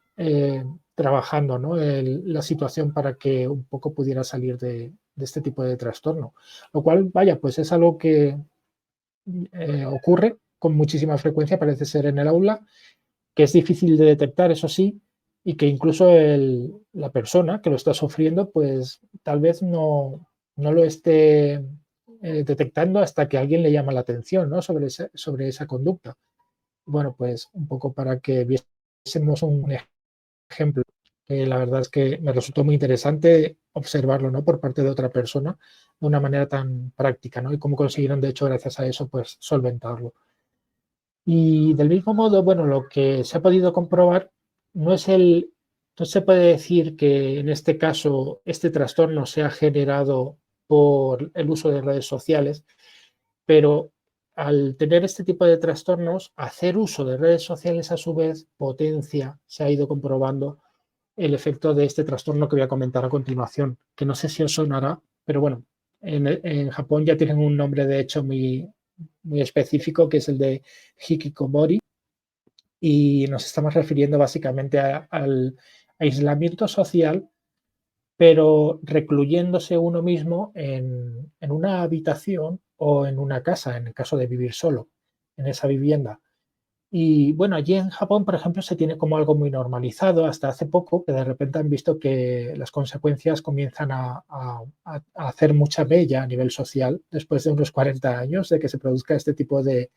trabajando, ¿no?, la situación para que un poco pudiera salir de este tipo de trastorno. Lo cual, vaya, pues es algo que ocurre con muchísima frecuencia, parece ser en el aula, que es difícil de detectar, eso sí, y que incluso la persona que lo está sufriendo, pues tal vez no lo esté detectando hasta que alguien le llama la atención, ¿no?, sobre esa conducta. Bueno, pues un poco para que viésemos un ejemplo. La verdad es que me resultó muy interesante observarlo, ¿no?, por parte de otra persona de una manera tan práctica, ¿no?, y cómo consiguieron, de hecho, gracias a eso, pues solventarlo. Y del mismo modo, bueno, lo que se ha podido comprobar no es no se puede decir que en este caso este trastorno se ha generado por el uso de redes sociales, pero al tener este tipo de trastornos, hacer uso de redes sociales a su vez potencia, se ha ido comprobando el efecto de este trastorno que voy a comentar a continuación, que no sé si os sonará, pero bueno, en Japón ya tienen un nombre de hecho muy específico, que es el de hikikomori, y nos estamos refiriendo básicamente al aislamiento social pero recluyéndose uno mismo en una habitación o en una casa, en el caso de vivir solo, en esa vivienda. Y bueno, allí en Japón, por ejemplo, se tiene como algo muy normalizado hasta hace poco, que de repente han visto que las consecuencias comienzan a hacer mucha mella a nivel social después de unos 40 años de que se produzca este tipo de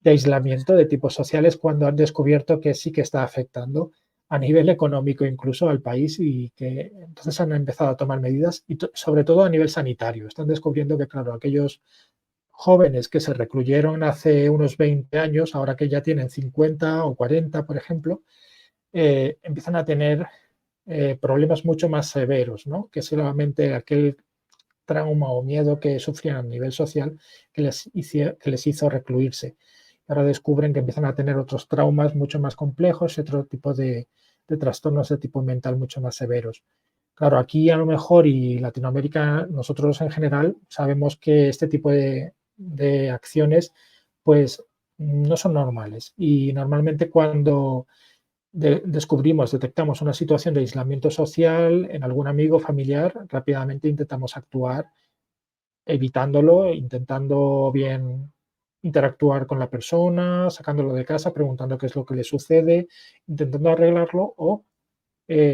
aislamiento de tipos sociales, cuando han descubierto que sí que está afectando a nivel económico incluso al país, y que entonces han empezado a tomar medidas y sobre todo a nivel sanitario. Están descubriendo que, claro, aquellos jóvenes que se recluyeron hace unos 20 años, ahora que ya tienen 50 o 40, por ejemplo, empiezan a tener problemas mucho más severos, ¿no? Que solamente aquel trauma o miedo que sufrían a nivel social que les hizo recluirse. Ahora descubren que empiezan a tener otros traumas mucho más complejos y otro tipo de trastornos de tipo mental mucho más severos. Claro, aquí a lo mejor y Latinoamérica, nosotros en general sabemos que este tipo de acciones pues no son normales, y normalmente cuando descubrimos, detectamos una situación de aislamiento social en algún amigo familiar, rápidamente intentamos actuar evitándolo, intentando bien interactuar con la persona, sacándolo de casa, preguntando qué es lo que le sucede, intentando arreglarlo o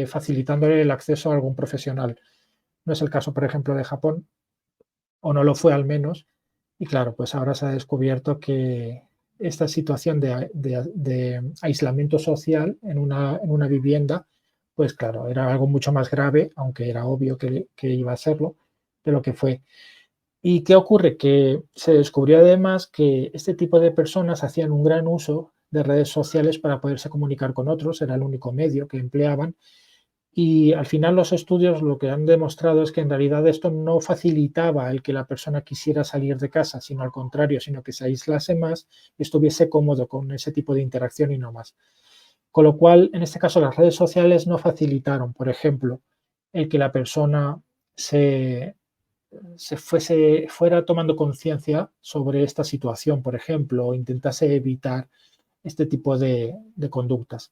facilitándole el acceso a algún profesional. No es el caso, por ejemplo, de Japón, o no lo fue al menos, y claro, pues ahora se ha descubierto que esta situación de aislamiento social en una vivienda, pues claro, era algo mucho más grave, aunque era obvio que iba a serlo, de lo que fue. ¿Y qué ocurre? Que se descubrió además que este tipo de personas hacían un gran uso de redes sociales para poderse comunicar con otros, era el único medio que empleaban, y al final los estudios lo que han demostrado es que en realidad esto no facilitaba el que la persona quisiera salir de casa, sino al contrario, sino que se aislase más y estuviese cómodo con ese tipo de interacción y no más. Con lo cual, en este caso, las redes sociales no facilitaron, por ejemplo, el que la persona se, fuera tomando conciencia sobre esta situación, por ejemplo, o intentase evitar este tipo de conductas.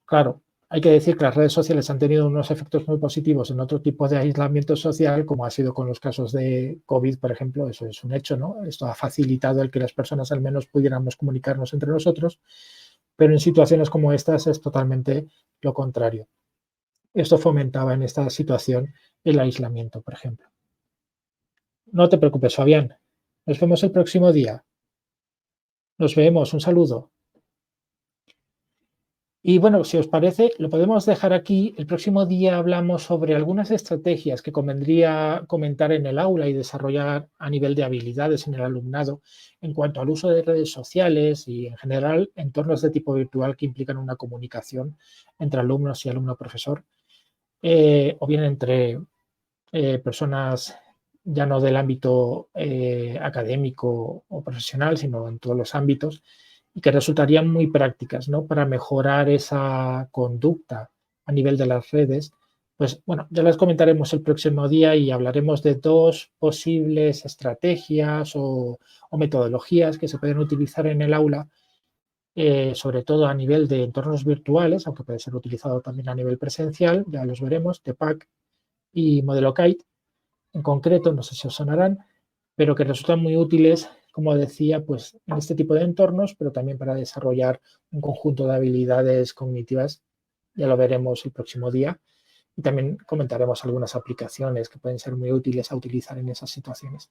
Claro, hay que decir que las redes sociales han tenido unos efectos muy positivos en otro tipo de aislamiento social, como ha sido con los casos de COVID, por ejemplo. Eso es un hecho, ¿no? Esto ha facilitado el que las personas al menos pudiéramos comunicarnos entre nosotros, pero en situaciones como estas es totalmente lo contrario. Esto fomentaba en esta situación el aislamiento, por ejemplo. No te preocupes, Fabián. Nos vemos el próximo día. Nos vemos. Un saludo. Y bueno, si os parece, lo podemos dejar aquí. El próximo día hablamos sobre algunas estrategias que convendría comentar en el aula y desarrollar a nivel de habilidades en el alumnado en cuanto al uso de redes sociales y, en general, entornos de tipo virtual que implican una comunicación entre alumnos y alumno-profesor, o bien entre personas ya no del ámbito académico o profesional, sino en todos los ámbitos, y que resultarían muy prácticas, ¿no? Para mejorar esa conducta a nivel de las redes. Pues bueno, ya las comentaremos el próximo día y hablaremos de dos posibles estrategias o metodologías que se pueden utilizar en el aula, sobre todo a nivel de entornos virtuales, aunque puede ser utilizado también a nivel presencial, ya los veremos, TEPAC y Modelo Kite en concreto, no sé si os sonarán, pero que resultan muy útiles, como decía, pues en este tipo de entornos, pero también para desarrollar un conjunto de habilidades cognitivas. Ya lo veremos el próximo día, y también comentaremos algunas aplicaciones que pueden ser muy útiles a utilizar en esas situaciones.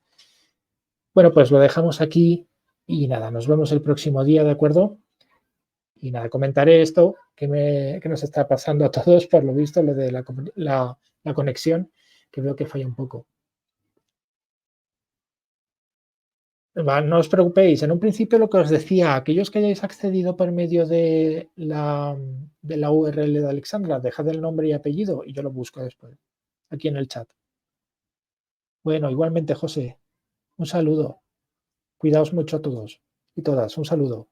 Bueno, pues lo dejamos aquí y nada, nos vemos el próximo día, ¿de acuerdo? Y nada, comentaré esto que nos está pasando a todos, por lo visto, lo de la conexión, que veo que falla un poco. No os preocupéis, en un principio lo que os decía, aquellos que hayáis accedido por medio de la URL de Alexandra, dejad el nombre y apellido y yo lo busco después, aquí en el chat. Bueno, igualmente, José, un saludo. Cuidaos mucho a todos y todas, un saludo.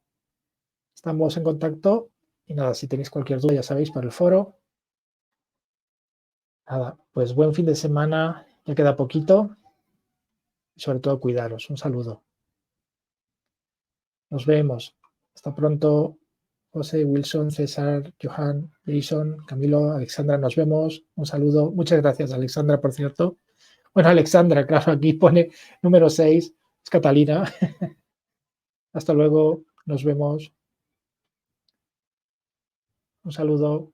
Estamos en contacto y nada, si tenéis cualquier duda, ya sabéis, para el foro. Nada, pues buen fin de semana, ya queda poquito y sobre todo cuidaros. Un saludo. Nos vemos. Hasta pronto. José, Wilson, César, Johan, Jason, Camilo, Alexandra, nos vemos. Un saludo. Muchas gracias, Alexandra, por cierto. Bueno, Alexandra, claro, aquí pone número 6, es Catalina. Hasta luego, nos vemos. Un saludo.